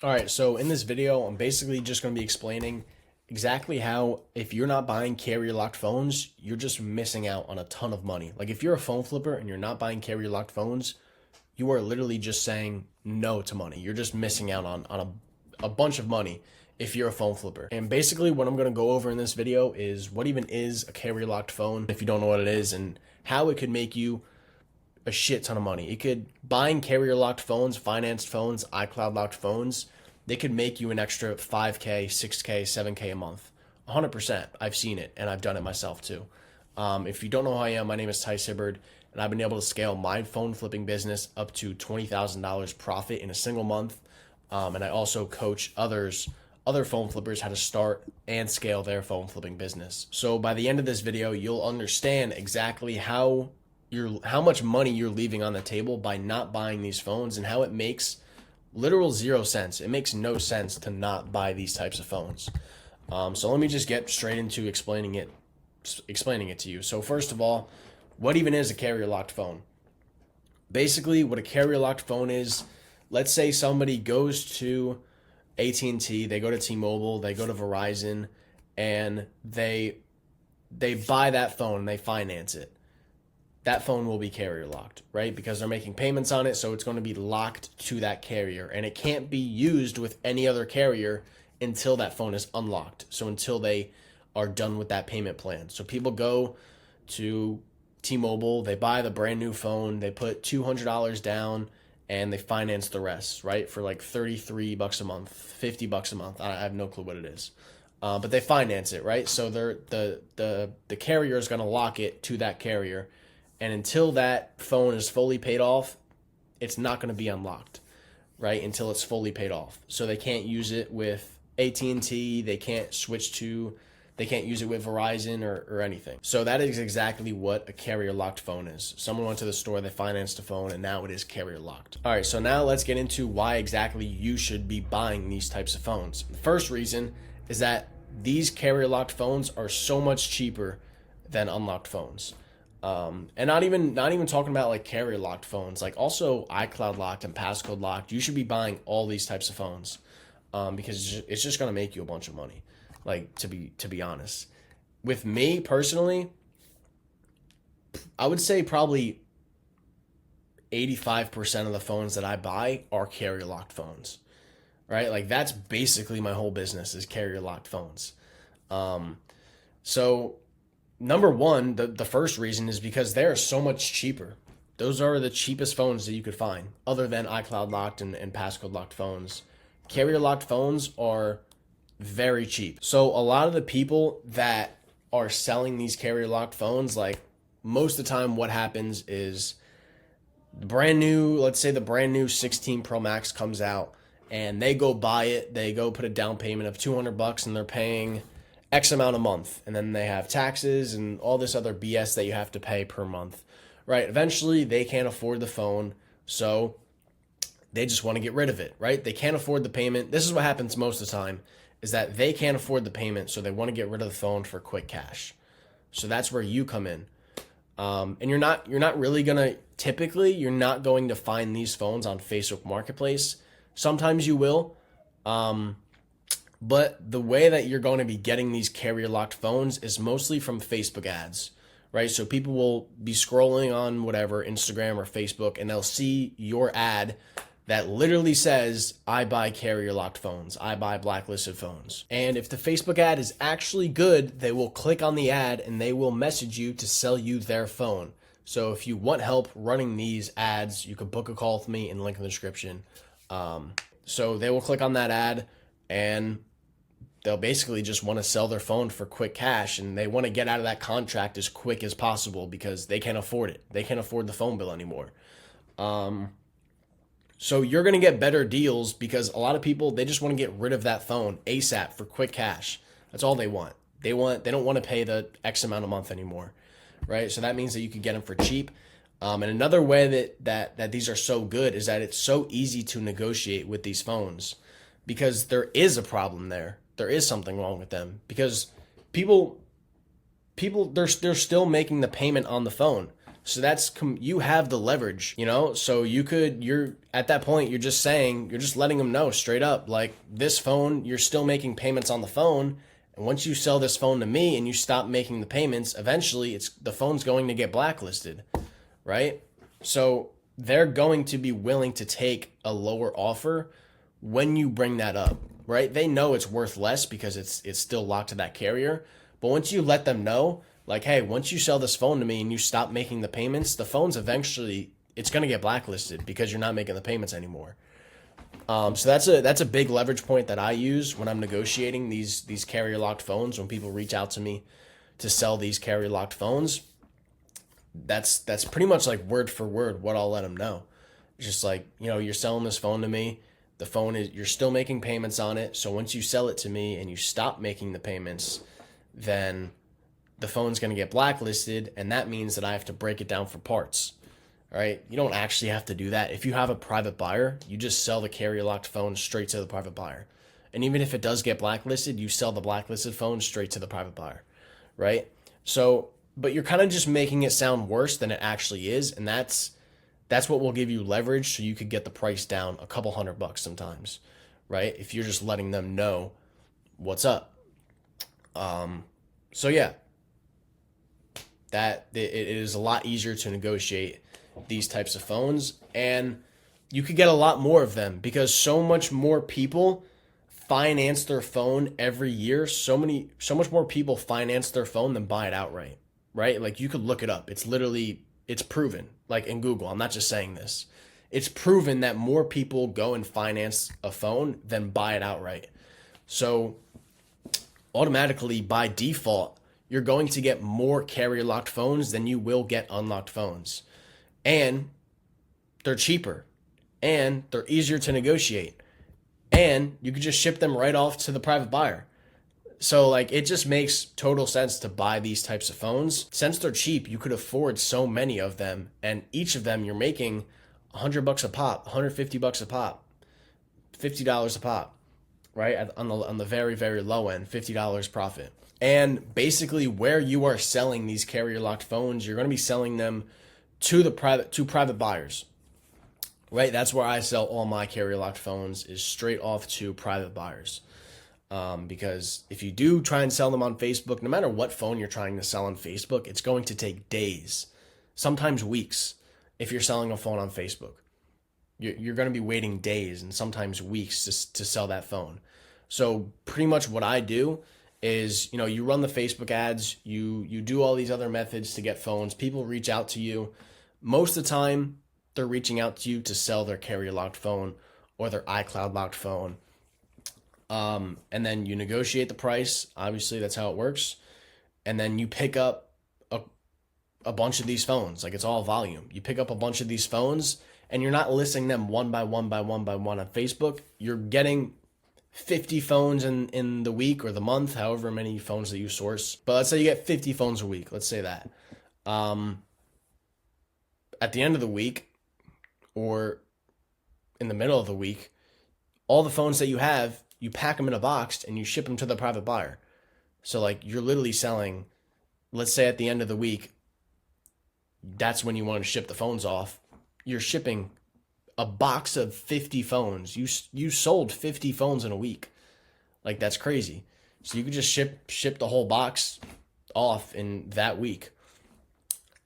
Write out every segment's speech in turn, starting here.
All right, so in this video, I'm basically just going to be explaining exactly how if you're not buying carrier locked phones, you're just missing out on a ton of money. Like if you're a phone flipper and you're not buying carrier locked phones, you are literally just saying no to money. You're just missing out on a bunch of money if you're a phone flipper. And basically what I'm going to go over in this video is what even is a carrier locked phone, if you don't know what it is, and how it could make you a shit ton of money. It could, buying carrier locked phones, financed phones, iCloud locked phones, they could make you an extra 5K, 6K, 7K a month. 100%. I've seen it and I've done it myself too. If you don't know who I am, my name is Tice Hibbard, and I've been able to scale my phone flipping business up to $20,000 profit in a single month. And I also coach other phone flippers how to start and scale their phone flipping business. So by the end of this video, you'll understand exactly how much money you're leaving on the table by not buying these phones, and how it makes literal zero sense. It makes no sense to not buy these types of phones. So let me just get straight into explaining it to you. So first of all, what even is a carrier locked phone? Basically, what a carrier locked phone is, let's say somebody goes to AT&T, they go to T-Mobile, they go to Verizon, and they buy that phone and they finance it. That phone will be carrier locked, right? Because they're making payments on it, so it's going to be locked to that carrier, and it can't be used with any other carrier until that phone is unlocked. So until they are done with that payment plan. So people go to T-Mobile, they buy the brand new phone, they put $200 down, and they finance the rest, right? For like $33 a month, $50 a month. I have no clue what it is. But they finance it, right? So the carrier is going to lock it to that carrier. And until that phone is fully paid off, it's not going to be unlocked, right? Until it's fully paid off. So they can't use it with AT&T. They can't use it with Verizon or anything. So that is exactly what a carrier locked phone is. Someone went to the store, they financed a phone, and now it is carrier locked. All right, so now let's get into why exactly you should be buying these types of phones. The first reason is that these carrier locked phones are so much cheaper than unlocked phones. And not even talking about like carrier locked phones, like also iCloud locked and passcode locked. You should be buying all these types of phones, because it's just gonna make you a bunch of money. Like to be honest, with me personally, I would say probably 85% of the phones that I buy are carrier locked phones, right? Like that's basically my whole business is carrier locked phones. So number one, the first reason is because they're so much cheaper. Those are the cheapest phones that you could find, other than iCloud locked and passcode locked phones. Carrier locked phones are very cheap. So a lot of the people that are selling these carrier locked phones, like most of the time what happens is let's say the brand new 16 Pro Max comes out, and they go buy it, they go put a down payment of $200, and they're paying X amount a month, and then they have taxes and all this other BS that you have to pay per month, right? Eventually, they can't afford the phone, so they just want to get rid of it, right? They can't afford the payment. This is what happens most of the time, is that they can't afford the payment, so they want to get rid of the phone for quick cash. So that's where you come in. And you're not really gonna, typically, you're not going to find these phones on Facebook Marketplace. Sometimes you will. But the way that you're going to be getting these carrier locked phones is mostly from Facebook ads, right? So people will be scrolling on whatever, Instagram or Facebook, and they'll see your ad that literally says, I buy carrier locked phones, I buy blacklisted phones. And if the Facebook ad is actually good, they will click on the ad and they will message you to sell you their phone. So if you want help running these ads, you can book a call with me in the link in the description. So they will click on that ad, and they'll basically just want to sell their phone for quick cash, and they want to get out of that contract as quick as possible because they can't afford it. They can't afford the phone bill anymore. So you're going to get better deals because a lot of people, they just want to get rid of that phone ASAP for quick cash. That's all they want. They don't want to pay the X amount a month anymore, right? So that means that you can get them for cheap. And another way that these are so good is that it's so easy to negotiate with these phones, because there is a problem there. There is something wrong with them because people they're still making the payment on the phone. So you have the leverage, you know? So you're at that point, you're just saying, you're just letting them know straight up, like, this phone, you're still making payments on the phone. And once you sell this phone to me and you stop making the payments, eventually the phone's going to get blacklisted, right? So they're going to be willing to take a lower offer when you bring that up, right? They know it's worth less because it's still locked to that carrier. But once you let them know, like, hey, once you sell this phone to me and you stop making the payments, the phone's eventually, it's going to get blacklisted because you're not making the payments anymore. So that's a big leverage point that I use when I'm negotiating these carrier locked phones. When people reach out to me to sell these carrier locked phones, that's pretty much like word for word what I'll let them know. It's just like, you're selling this phone to me. The phone you're still making payments on it. So once you sell it to me and you stop making the payments, then the phone's going to get blacklisted, and that means that I have to break it down for parts. All right? You don't actually have to do that. If you have a private buyer, you just sell the carrier locked phone straight to the private buyer. And even if it does get blacklisted, you sell the blacklisted phone straight to the private buyer, right? So, but you're kind of just making it sound worse than it actually is, and that's what will give you leverage, so you could get the price down a couple $100 sometimes, right? If you're just letting them know what's up. So yeah, that it is a lot easier to negotiate these types of phones, and you could get a lot more of them because so much more people finance their phone every year. So much more people finance their phone than buy it outright, right? Like, you could look it up. It's proven, like in Google. I'm not just saying this. It's proven that more people go and finance a phone than buy it outright. So automatically, by default, you're going to get more carrier locked phones than you will get unlocked phones. And they're cheaper, and they're easier to negotiate, and you could just ship them right off to the private buyer. So like, it just makes total sense to buy these types of phones. Since they're cheap, you could afford so many of them, and each of them you're making $100 a pop, $150 a pop, $50 a pop, right? On the very, very low end, $50 profit. And basically, where you are selling these carrier locked phones, you're going to be selling them to private buyers, right? That's where I sell all my carrier locked phones, is straight off to private buyers. Because if you do try and sell them on Facebook, no matter what phone you're trying to sell on Facebook, it's going to take days, sometimes weeks. If you're selling a phone on Facebook, you're going to be waiting days and sometimes weeks to sell that phone. So pretty much what I do is, you run the Facebook ads, you do all these other methods to get phones. People reach out to you. Most of the time, they're reaching out to you to sell their carrier locked phone or their iCloud locked phone. And then you negotiate the price. Obviously, that's how it works. And then you pick up a bunch of these phones. Like, it's all volume. You pick up a bunch of these phones, and you're not listing them one by one on Facebook. You're getting 50 phones in the week or the month, however many phones that you source. But let's say you get 50 phones a week. Let's say that. At the end of the week or in the middle of the week, all the phones that you have, you pack them in a box and you ship them to the private buyer. So like, you're literally selling, let's say at the end of the week, that's when you want to ship the phones off. You're shipping a box of 50 phones. You sold 50 phones in a week. Like, that's crazy. So you could just ship the whole box off in that week,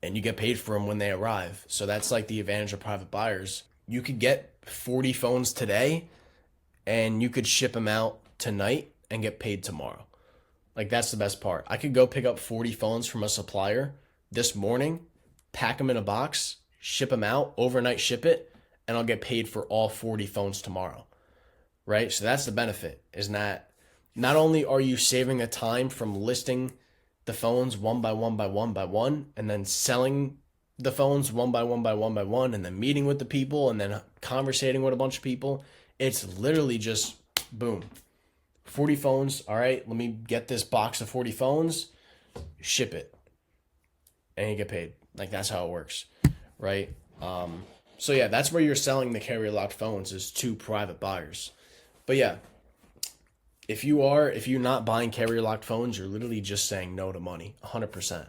and you get paid for them when they arrive. So that's like the advantage of private buyers. You could get 40 phones today, and you could ship them out tonight and get paid tomorrow. Like, that's the best part. I could go pick up 40 phones from a supplier this morning, pack them in a box, ship them out, overnight ship it, and I'll get paid for all 40 phones tomorrow, right? So that's the benefit, is that not only are you saving the time from listing the phones one by one, and then selling the phones one by one, and then meeting with the people, and then conversating with a bunch of people. It's literally just, boom, 40 phones. All right, let me get this box of 40 phones, ship it, and you get paid. Like, that's how it works, right? So yeah, that's where you're selling the carrier locked phones, is to private buyers. But yeah, if you're not buying carrier locked phones, you're literally just saying no to money, 100%.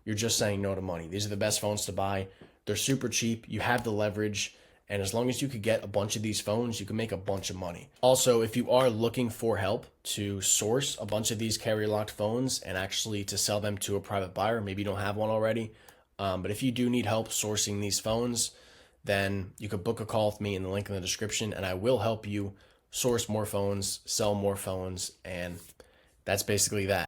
you're just saying no to money. These are the best phones to buy. They're super cheap. You have the leverage. And as long as you could get a bunch of these phones, you can make a bunch of money. Also, if you are looking for help to source a bunch of these carrier locked phones and actually to sell them to a private buyer, maybe you don't have one already, but if you do need help sourcing these phones, then you could book a call with me in the link in the description, and I will help you source more phones, sell more phones, and that's basically that.